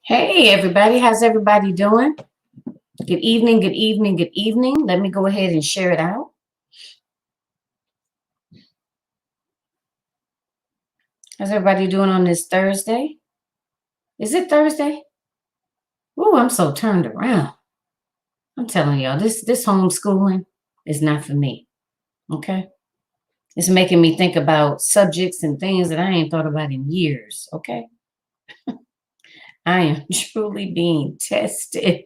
Hey, everybody. How's everybody doing? Good evening, good evening, good evening. Let me go ahead and share it out. How's everybody doing on this Thursday? Is it Thursday? Ooh, I'm so turned around. I'm telling y'all, this homeschooling is not for me. Okay? It's making me think about subjects and things that I ain't thought about in years. Okay? I am truly being tested.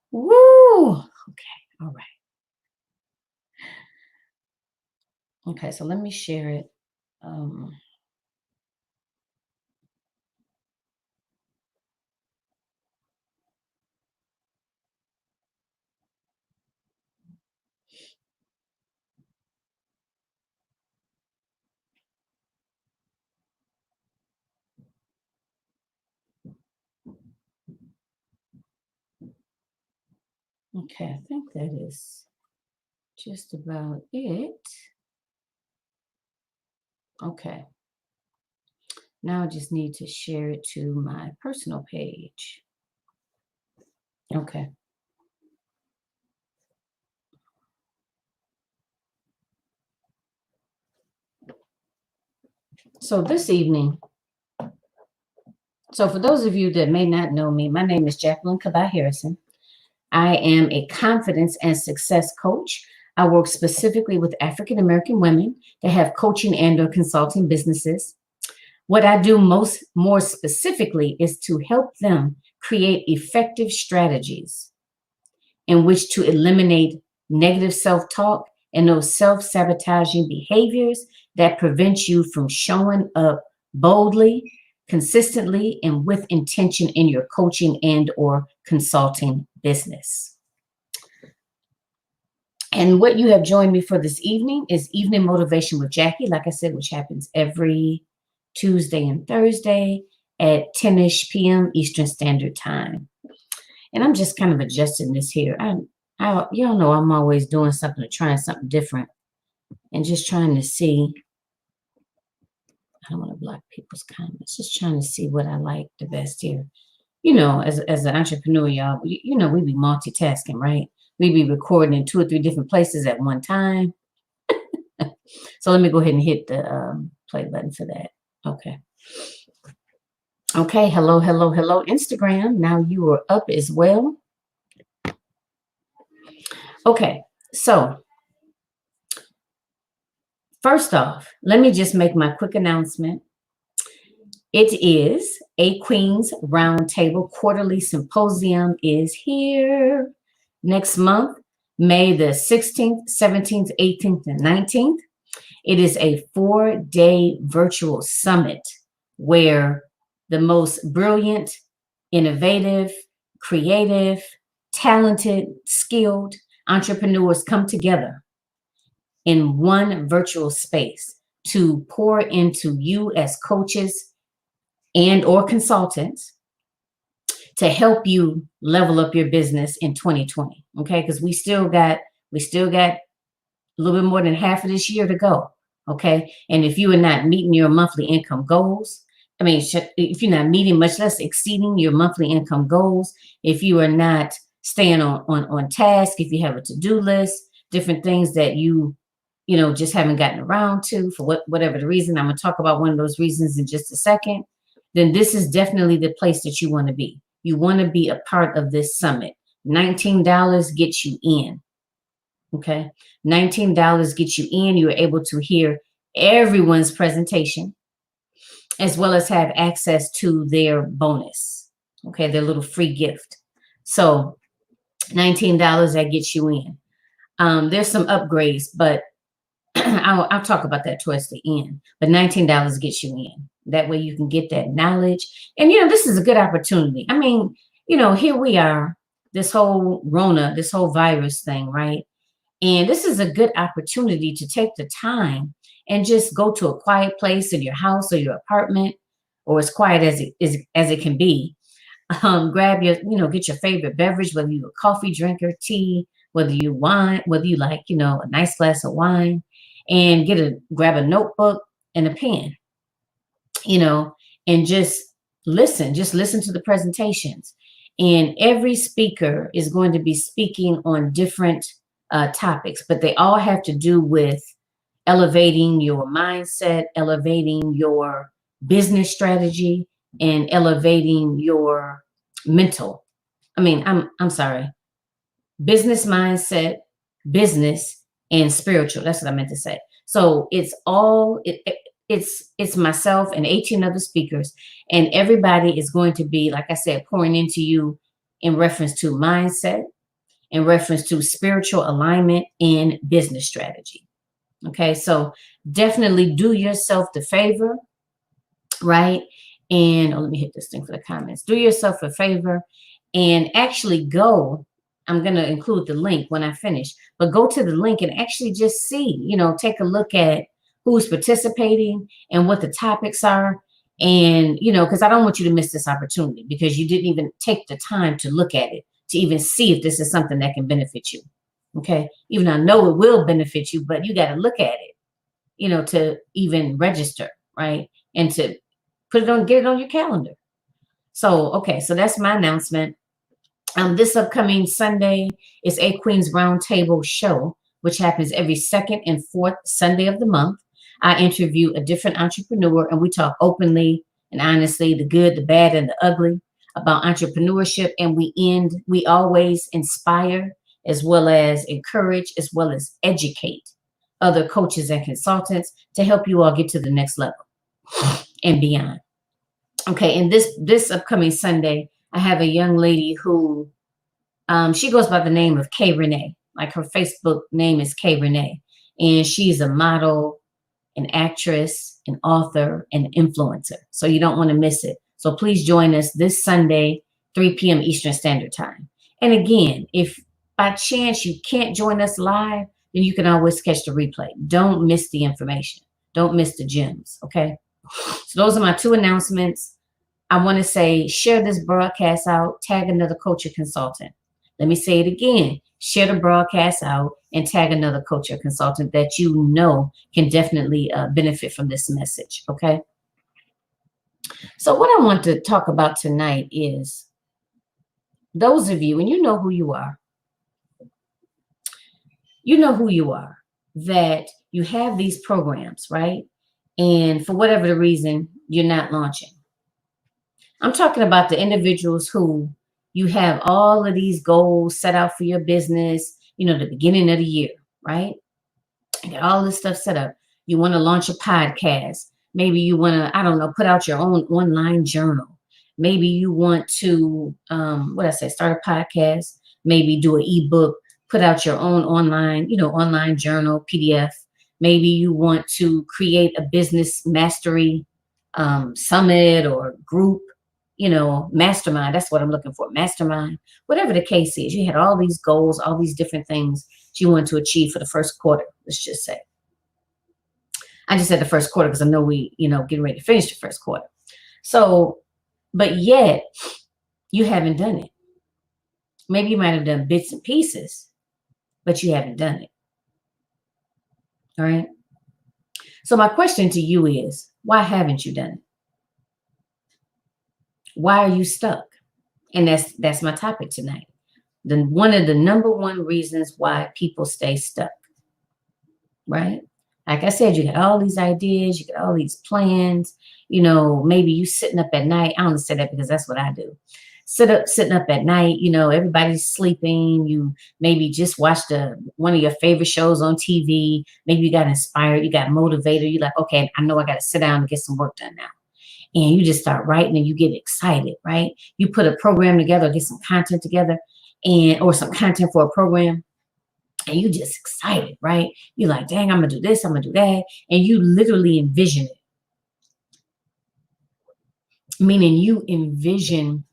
Woo! Okay, all right. Okay, so let me share it. Okay, I think that is just about it. Okay. Now I just need to share it to my personal page. Okay. So this evening, so for those of you that may not know me, my name is Jacqueline Kabah Harrison. I am a confidence and success coach. I work specifically with African American women that have coaching and or consulting businesses. What I do more specifically is to help them create effective strategies in which to eliminate negative self-talk and those self-sabotaging behaviors that prevent you from showing up boldly, consistently, and with intention in your coaching and or consulting business. And what you have joined me for this evening is Evening Motivation with Jackie, like I said, which happens every Tuesday and Thursday at 10-ish p.m. Eastern Standard Time. And I'm just kind of adjusting this here. Y'all know I'm always doing something or trying something different and just trying to see. I don't want to block people's comments. Just trying to see what I like the best here. You know, as an entrepreneur, y'all, you know, we be multitasking, right? We be recording in 2 or 3 different places at one time. So let me go ahead and hit the play button for that. Okay. Okay. Hello, hello, hello, Instagram. Now you are up as well. Okay. So first off, let me just make my quick announcement. It is A Queen's Roundtable Quarterly Symposium is here next month, May the 16th, 17th, 18th, and 19th. It is a 4-day virtual summit where the most brilliant, innovative, creative, talented, skilled entrepreneurs come together in one virtual space to pour into you as coaches and or consultants to help you level up your business in 2020. Okay, because we still got a little bit more than half of this year to go. Okay, and if you are not meeting your monthly income goals, I mean, if you're not meeting, much less exceeding your monthly income goals, if you are not staying on task, if you have a to-do list, different things that you just haven't gotten around to for whatever the reason, I'm going to talk about one of those reasons in just a second, then this is definitely the place that you want to be. You want to be a part of this summit. $19 gets you in. Okay. $19 gets you in. You're able to hear everyone's presentation as well as have access to their bonus. Okay. Their little free gift. So $19, that gets you in. There's some upgrades, but I'll talk about that towards the end. But $19 gets you in. That way you can get that knowledge. And, this is a good opportunity. I mean, here we are, this whole Rona, this whole virus thing, right? And this is a good opportunity to take the time and just go to a quiet place in your house or your apartment, or as quiet as it can be. Grab your, get your favorite beverage, whether you're a coffee drinker, tea, whether you like, a nice glass of wine, and grab a notebook and a pen, you know, and just listen to the presentations. And every speaker is going to be speaking on different topics, but they all have to do with elevating your mindset, elevating your business strategy, and elevating your mental. I'm sorry, business mindset, business, and spiritual. That's what I meant to say. So it's myself and 18 other speakers, and everybody is going to be, like I said, pouring into you in reference to mindset, in reference to spiritual alignment and business strategy. Okay, so definitely do yourself the favor, right? And let me hit this thing for the comments. Do yourself a favor and actually go. I'm going to include the link when I finish, but go to the link and actually just see, take a look at who's participating and what the topics are. And, because I don't want you to miss this opportunity because you didn't even take the time to look at it, to even see if this is something that can benefit you. Okay. Even I know it will benefit you, but you got to look at it, to even register, right? And to get it on your calendar. So, okay. So that's my announcement. This upcoming Sunday is A Queen's Roundtable Show, which happens every second and fourth Sunday of the month. I interview a different entrepreneur and we talk openly and honestly, the good, the bad, and the ugly about entrepreneurship. And we always inspire as well as encourage, as well as educate other coaches and consultants to help you all get to the next level and beyond. Okay, and this upcoming Sunday, I have a young lady who, she goes by the name of K Renee. Like her Facebook name is K Renee. And she's a model, an actress, an author, an influencer. So you don't want to miss it. So please join us this Sunday, 3 p.m. Eastern Standard Time. And again, if by chance you can't join us live, then you can always catch the replay. Don't miss the information. Don't miss the gems, okay? So those are my two announcements. I want to say, share this broadcast out, tag another coach or consultant. Let me say it again. Share the broadcast out and tag another coach or consultant that you know can definitely benefit from this message, okay? So what I want to talk about tonight is those of you, and you know who you are, that you have these programs, right? And for whatever the reason, you're not launching. I'm talking about the individuals who you have all of these goals set out for your business, the beginning of the year, right? You got all this stuff set up. You want to launch a podcast. Maybe you want to, I don't know, put out your own online journal. Maybe you want to, start a podcast, maybe do an ebook, put out your own online journal, PDF. Maybe you want to create a business mastery summit or group, mastermind. That's what I'm looking for, mastermind. Whatever the case is, you had all these goals, all these different things you want to achieve for the first quarter, let's just say. I just said the first quarter because I know we, getting ready to finish the first quarter. So, but yet you haven't done it. Maybe you might have done bits and pieces, but you haven't done it. All right. So my question to you is, why haven't you done it? Why are you stuck? And that's my topic tonight. One of the number one reasons why people stay stuck, right? Like I said, you got all these ideas, you got all these plans, maybe you sitting up at night. I only say that because that's what I do. Sitting up at night, everybody's sleeping. You maybe just watched one of your favorite shows on TV. Maybe you got inspired, you got motivated. You're like, okay, I know I got to sit down and get some work done now. And you just start writing and you get excited, right? You put a program together, get some content together or some content for a program. And you just excited, right? You're like, dang, I'm going to do this, I'm going to do that. And you literally envision it. Meaning you envision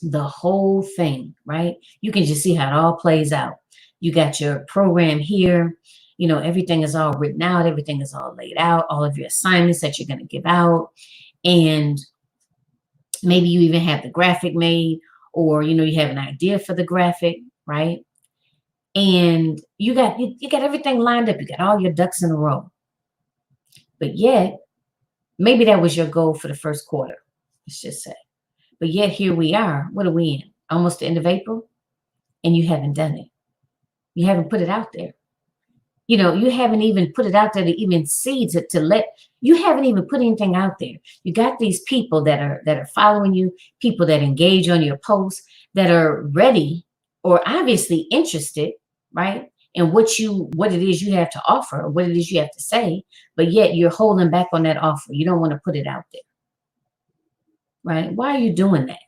the whole thing, right? You can just see how it all plays out. You got your program here. Everything is all written out. Everything is all laid out. All of your assignments that you're going to give out. And maybe you even have the graphic made or, you have an idea for the graphic, right? And you got everything lined up. You got all your ducks in a row. But yet Maybe that was your goal for the first quarter, let's just say. But yet here we are. What are we in? Almost the end of April, and you haven't done it. You haven't put it out there. You haven't even put it out there to even see to let you haven't even put anything out there. You got these people that are following you, people that engage on your posts, that are ready or obviously interested, right? In what it is you have to offer, or what it is you have to say, but yet you're holding back on that offer. You don't want to put it out there, right? Why are you doing that?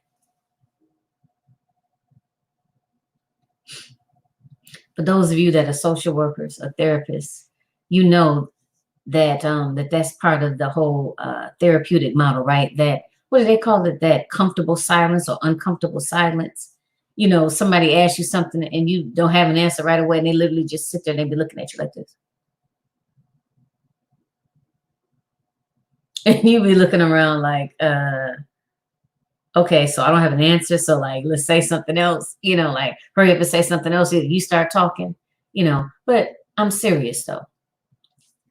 For those of you that are social workers or therapists, you know that's part of the whole therapeutic model, right? That, what do they call it? That comfortable silence or uncomfortable silence. Somebody asks you something and you don't have an answer right away, and they literally just sit there and they be looking at you like this, and you be looking around like, okay, so I don't have an answer. So like, let's say something else. Like hurry up and say something else. You start talking. But I'm serious though.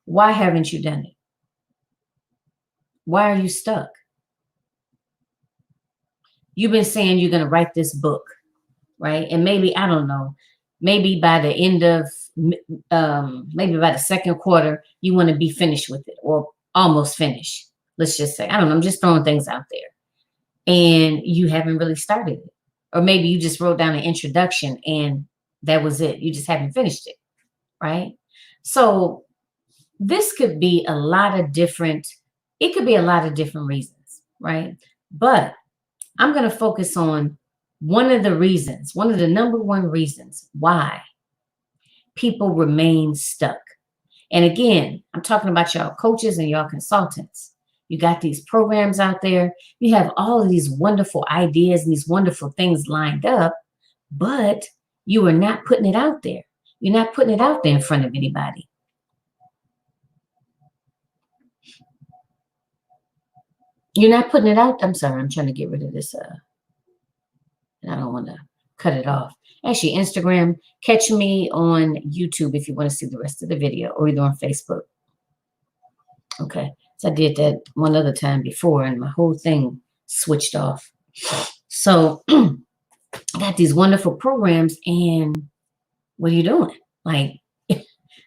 Why haven't you done it? Why are you stuck? You've been saying you're going to write this book, right? And maybe, I don't know, maybe by the end of, maybe by the second quarter, you want to be finished with it or almost finished. Let's just say, I don't know, I'm just throwing things out there. And you haven't really started it. Or maybe you just wrote down an introduction and that was it. You just haven't finished it, right? So this could be a lot of different, it could be a lot of different reasons, right? But I'm going to focus on one of the number one reasons why people remain stuck. And again, I'm talking about y'all coaches and y'all consultants. You got these programs out there. You have all of these wonderful ideas and these wonderful things lined up, but you are not putting it out there. You're not putting it out there in front of anybody. You're not putting it out. I'm sorry, I'm trying to get rid of this. I don't want to cut it off. Actually, Instagram, catch me on YouTube if you want to see the rest of the video, or either on Facebook. Okay, so I did that one other time before and my whole thing switched off. So I got these wonderful programs, and what are you doing? Like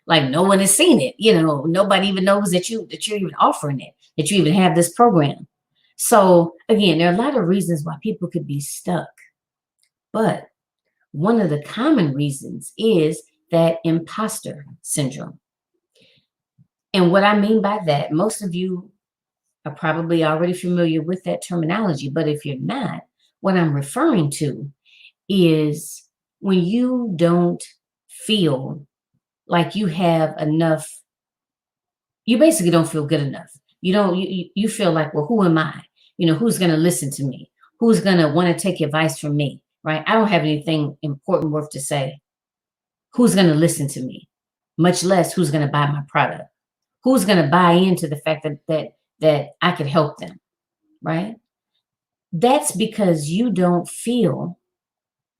no one has seen it. Nobody even knows that you're even offering it, that you even have this program. So again, there are a lot of reasons why people could be stuck. But one of the common reasons is that imposter syndrome. And what I mean by that, most of you are probably already familiar with that terminology. But if you're not, what I'm referring to is when you don't feel like you have enough, you basically don't feel good enough. You feel like, well, who am I? Who's going to listen to me? Who's going to want to take advice from me? Right? I don't have anything important worth to say. Who's going to listen to me? Much less who's going to buy my product. Who's going to buy into the fact that I could help them, right? That's because you don't feel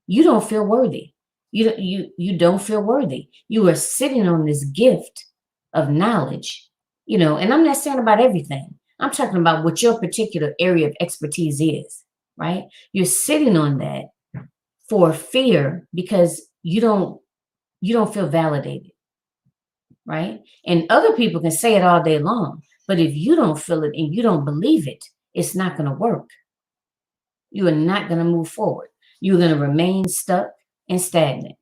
worthy. You don't feel worthy. You are sitting on this gift of knowledge, and I'm not saying about everything. I'm talking about what your particular area of expertise is, right? You're sitting on that for fear because you don't feel validated, right? And other people can say it all day long, but if you don't feel it and you don't believe it, it's not going to work. You are not going to move forward. You're going to remain stuck and stagnant.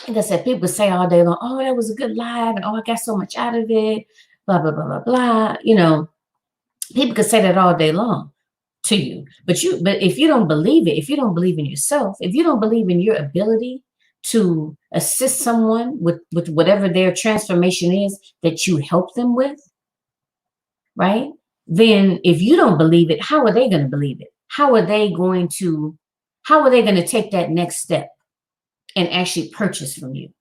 Like I said, people say all day long, oh, that was a good live, and oh, I got so much out of it, blah, blah, blah, blah, blah. People can say that all day long to you. But if you don't believe it, if you don't believe in yourself, if you don't believe in your ability to assist someone with whatever their transformation is that you help them with, right? Then if you don't believe it, how are they going to believe it? How are they going to take that next step and actually purchase from you,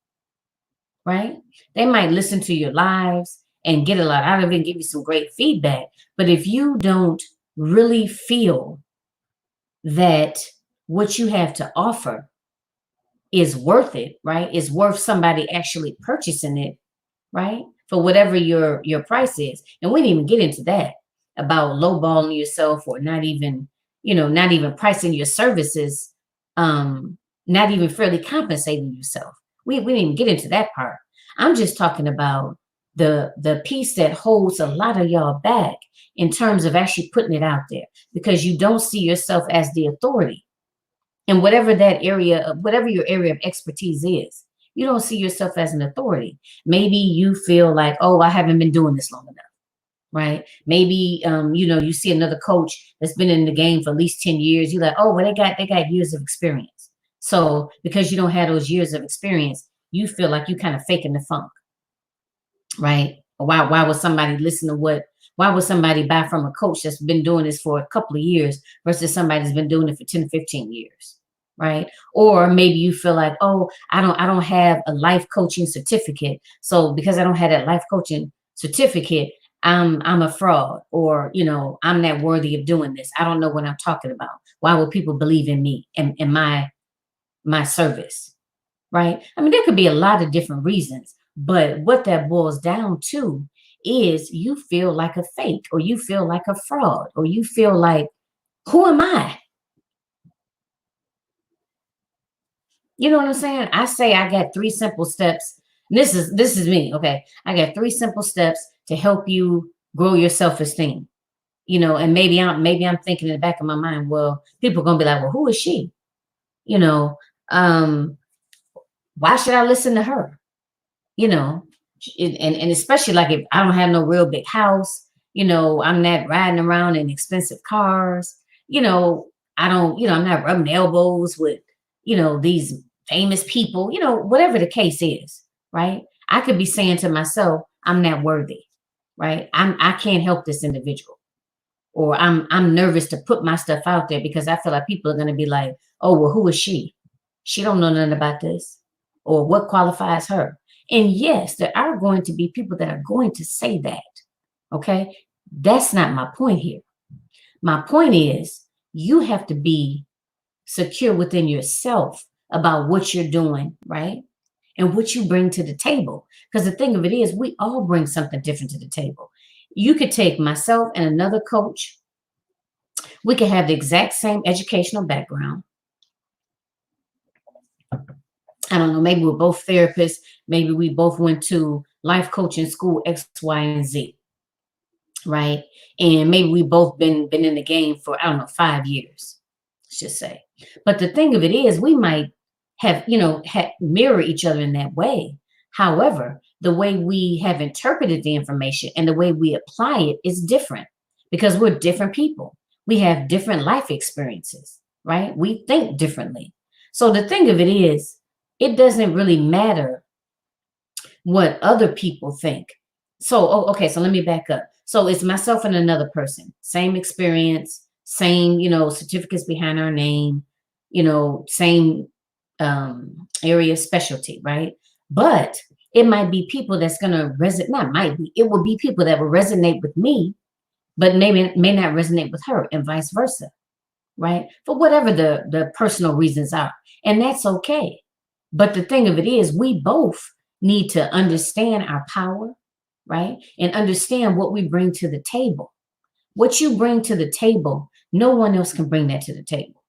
right? They might listen to your lives and get a lot out of it and give you some great feedback. But if you don't really feel that what you have to offer is worth it, right? Is worth somebody actually purchasing it, right? for whatever your price is. And we didn't even get into that about lowballing yourself, or not even, not even pricing your services, not even fairly compensating yourself. We didn't even get into that part. I'm just talking about the piece that holds a lot of y'all back in terms of actually putting it out there, because you don't see yourself as the authority. And whatever that area of, whatever your area of expertise is, you don't see yourself as an authority. Maybe you feel like, oh, I haven't been doing this long enough, right? Maybe, you see another coach that's been in the game for at least 10 years. You're like, oh, well, they got years of experience. So because you don't have those years of experience, you feel like you kind of faking the funk, right? Why would somebody listen to why would somebody buy from a coach that's been doing this for a couple of years versus somebody that's been doing it for 10, 15 years, right? Or maybe you feel like, oh, I don't have a life coaching certificate. So because I don't have that life coaching certificate, I'm a fraud, or, I'm not worthy of doing this. I don't know what I'm talking about. Why would people believe in me and in my service, right? I mean, there could be a lot of different reasons, but what that boils down to is you feel like a fake, or you feel like a fraud, or you feel like, who am I? You know what I'm saying? I say I got 3 simple steps. This is me, okay? I got 3 simple steps to help you grow your self-esteem. And maybe I'm thinking in the back of my mind, well, people are gonna be like, well, who is she? You know, um, why should I listen to her? You know, and especially like if I don't have no real big house, I'm not riding around in expensive cars, you know, I don't, I'm not rubbing elbows with, these famous people, whatever the case is, right? I could be saying to myself, I'm not worthy, right? I can't help this individual, or I'm nervous to put my stuff out there because I feel like people are going to be like, oh, well, who is she? She don't know nothing about this, or what qualifies her. And yes, there are going to be people that are going to say that. Okay. That's not my point here. My point is you have to be secure within yourself about what you're doing, right? And what you bring to the table. Because the thing of it is, we all bring something different to the table. You could take myself and another coach. We could have the exact same educational background. I don't know, maybe we're both therapists. Maybe we both went to life coaching school X, Y, and Z, right? And maybe we both been in the game for, I don't know, 5 years, let's just say. But the thing of it is, we might have, mirror each other in that way. However, the way we have interpreted the information and the way we apply it is different, because we're different people. We have different life experiences, right? We think differently. So the thing of it is, it doesn't really matter what other people think. So, okay, so let me back up. So it's myself and another person, same experience, same, certificates behind our name, same area of specialty, right? But it might be people that's going to resonate, not might be, it will be people that will resonate with me, but maybe may not resonate with her, and vice versa, right? For whatever the personal reasons are. And that's okay. But the thing of it is, we both need to understand our power, right? And understand what we bring to the table. What you bring to the table, no one else can bring that to the table.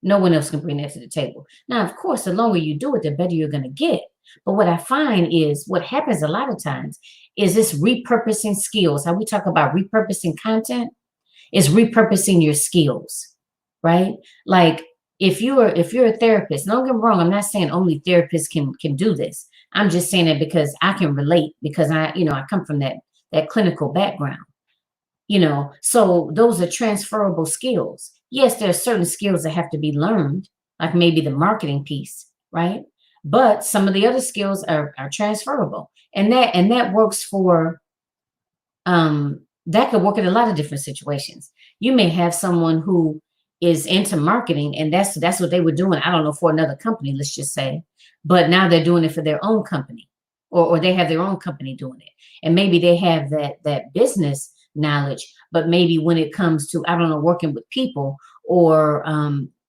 No one else can bring that to the table. Now, of course, the longer you do it, the better you're going to get. But what I find is what happens a lot of times is this repurposing skills. How we talk about repurposing content is repurposing your skills, right? Like if you're a therapist, don't get me wrong, I'm not saying only therapists can do this. I'm just saying it because I can relate, because I come from that clinical background. So those are transferable skills. Yes, there are certain skills that have to be learned, like maybe the marketing piece, right? But some of the other skills are transferable. And that works for that could work in a lot of different situations. You may have someone who is into marketing, and that's what they were doing, I don't know, for another company, let's just say, but now they're doing it for their own company, or they have their own company doing it. And maybe they have that business knowledge, but maybe when it comes to, I don't know, working with people, or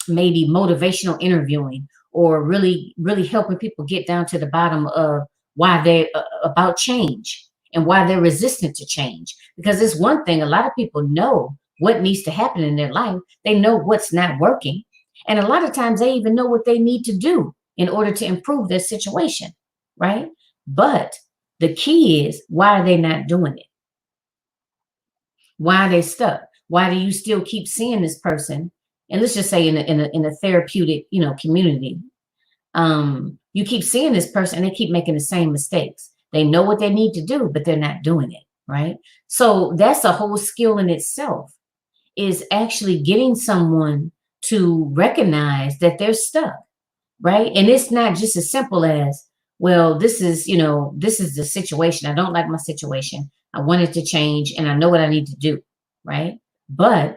maybe motivational interviewing, or really, really helping people get down to the bottom of why they're about change and why they're resistant to change. Because it's one thing, a lot of people know what needs to happen in their life. They know what's not working. And a lot of times they even know what they need to do in order to improve their situation, right? But the key is, why are they not doing it? Why are they stuck? Why do you still keep seeing this person? And let's just say in a therapeutic, community, you keep seeing this person and they keep making the same mistakes. They know what they need to do, but they're not doing it, right? So that's a whole skill in itself, is actually getting someone to recognize that they're stuck, right? And it's not just as simple as, well, this is the situation. I don't like my situation. I want it to change and I know what I need to do, right? But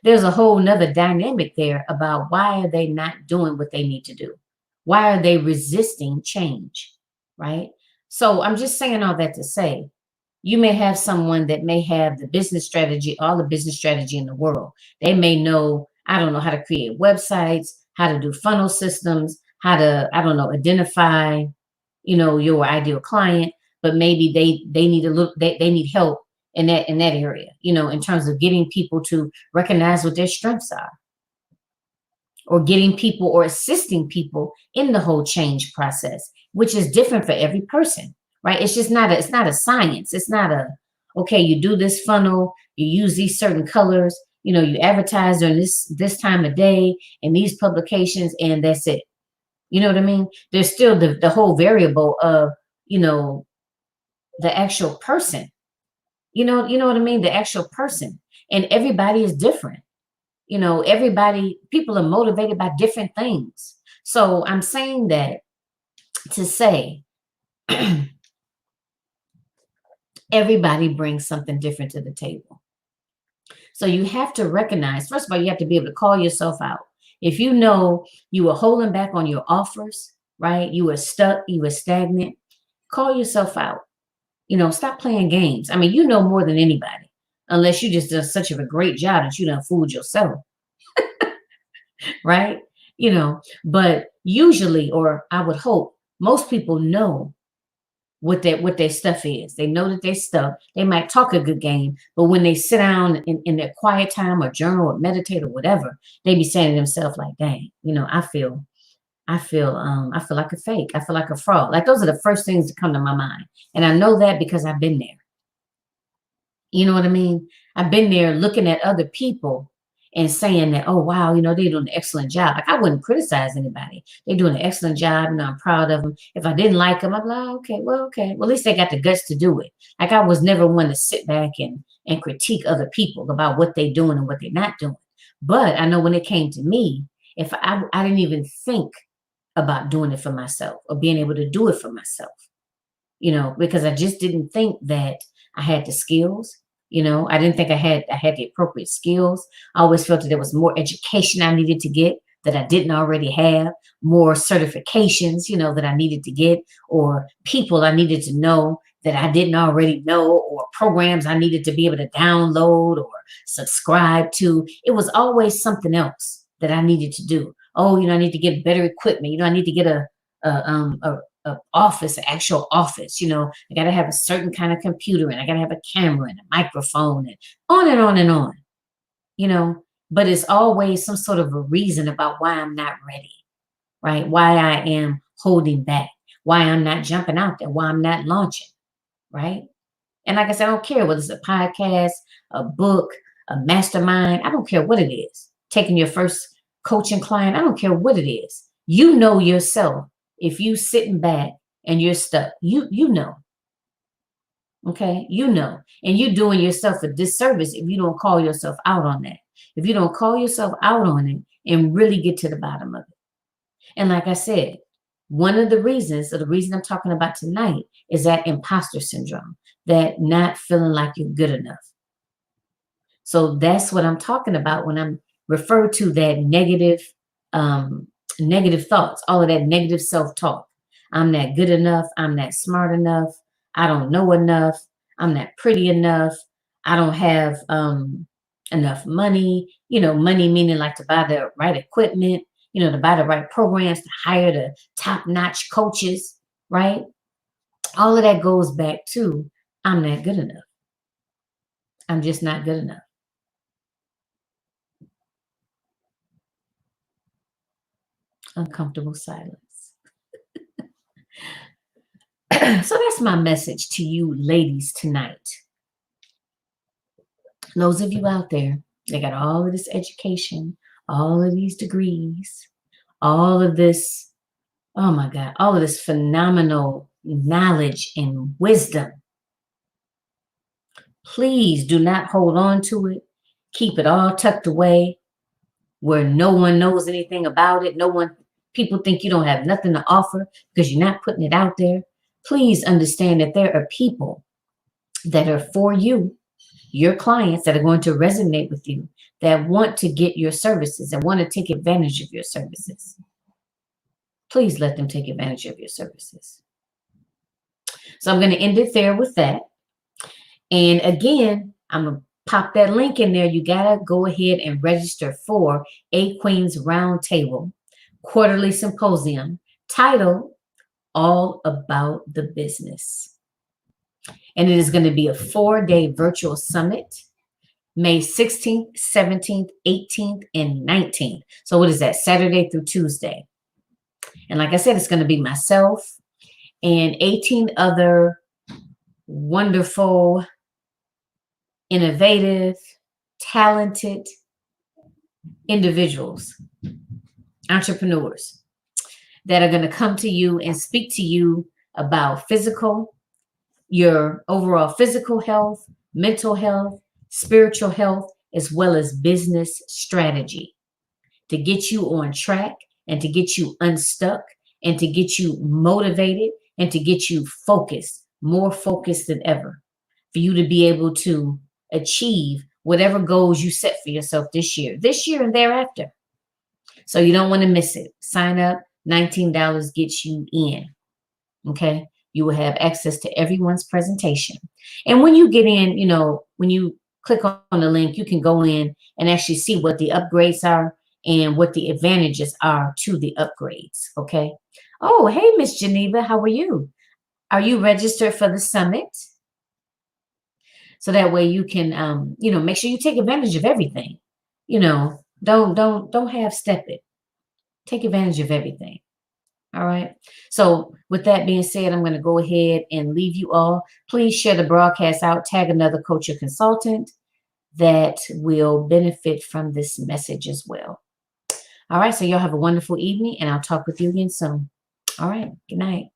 there's a whole nother dynamic there about, why are they not doing what they need to do? Why are they resisting change, right? So I'm just saying all that to say, you may have someone that may have the business strategy, all the business strategy in the world. They may know, I don't know, how to create websites, how to do funnel systems, how to, I don't know, identify, your ideal client, but maybe they need a little, they need help in that area, in terms of getting people to recognize what their strengths are, or getting people or assisting people in the whole change process, which is different for every person, right? It's just not it's not a science. It's not okay, you do this funnel, you use these certain colors, you advertise during this time of day in these publications, and that's it. You know what I mean? There's still the whole variable of, the actual person. You know what I mean? The actual person. And everybody is different. People are motivated by different things. So I'm saying that to say, everybody brings something different to the table. So you have to recognize, first of all, you have to be able to call yourself out. If you know you were holding back on your offers, right? You were stuck, you were stagnant, call yourself out. Stop playing games. I mean, you know more than anybody, unless you just done such a great job that you done fooled yourself, right? But usually, or I would hope, most people know what their stuff is. They know that they're stuck. They might talk a good game, but when they sit down in their quiet time or journal or meditate or whatever, they be saying to themselves like, dang, I feel like a fake. I feel like a fraud. Like, those are the first things that come to my mind. And I know that because I've been there. You know what I mean? I've been there looking at other people and saying that, oh, wow, they're doing an excellent job. Like, I wouldn't criticize anybody. They're doing an excellent job, and I'm proud of them. If I didn't like them, I'd be like, okay. Well, at least they got the guts to do it. Like, I was never one to sit back and critique other people about what they're doing and what they're not doing. But I know when it came to me, if I didn't even think about doing it for myself or being able to do it for myself, because I just didn't think that I had the skills. I didn't think I had the appropriate skills. I always felt that there was more education I needed to get that I didn't already have, more certifications, that I needed to get, or people I needed to know that I didn't already know, or programs I needed to be able to download or subscribe to. It was always something else that I needed to do. Oh, I need to get better equipment. I need to get a office, an actual office. I got to have a certain kind of computer, and I got to have a camera and a microphone, and on and on and on. But it's always some sort of a reason about why I'm not ready, right? Why I am holding back, why I'm not jumping out there, why I'm not launching, right? And like I said, I don't care whether it's a podcast, a book, a mastermind. I don't care what it is. Taking your first coaching client, I don't care what it is. You know yourself. If you sitting back and you're stuck, you know. Okay, and you're doing yourself a disservice if you don't call yourself out on that. If you don't call yourself out on it and really get to the bottom of it. And like I said, one of the reasons, or the reason I'm talking about tonight, is that imposter syndrome, that not feeling like you're good enough. So that's what I'm talking about when I'm referred to that negative thoughts, all of that negative self-talk. I'm not good enough. I'm not smart enough. I don't know enough. I'm not pretty enough. I don't have enough money. Money meaning like to buy the right equipment, to buy the right programs, to hire the top-notch coaches. right? All of that goes back to I'm not good enough. I'm just not good enough. Uncomfortable silence. So that's my message to you ladies tonight. Those of you out there, they got all of this education, all of these degrees, all of this, oh my God, all of this phenomenal knowledge and wisdom. Please do not hold on to it. Keep it all tucked away where no one knows anything about it. People think you don't have nothing to offer because you're not putting it out there. Please understand that there are people that are for you, your clients that are going to resonate with you, that want to get your services and want to take advantage of your services. Please let them take advantage of your services. So I'm going to end it there with that. And again, I'm going to pop that link in there. You got to go ahead and register for A Queen's Roundtable Quarterly Symposium titled All About the Business. And it is going to be a 4-day virtual summit, May 16th, 17th, 18th, and 19th. So what is that? Saturday through Tuesday. And like I said, it's going to be myself and 18 other wonderful, innovative, talented individuals, entrepreneurs that are going to come to you and speak to you about your overall physical health, mental health, spiritual health, as well as business strategy to get you on track and to get you unstuck and to get you motivated and to get you focused, more focused than ever, for you to be able to achieve whatever goals you set for yourself this year and thereafter. So you don't want to miss it. Sign up. $19 gets you in. Okay. You will have access to everyone's presentation. And when you get in, when you click on the link, you can go in and actually see what the upgrades are and what the advantages are to the upgrades. Okay. Oh, hey, Miss Geneva, how are you? Are you registered for the summit? So that way you can, make sure you take advantage of everything. Don't half step it. Take advantage of everything. All right. So with that being said, I'm going to go ahead and leave you all. Please share the broadcast out, tag another coach or consultant that will benefit from this message as well. All right. So y'all have a wonderful evening and I'll talk with you again soon. All right. Good night.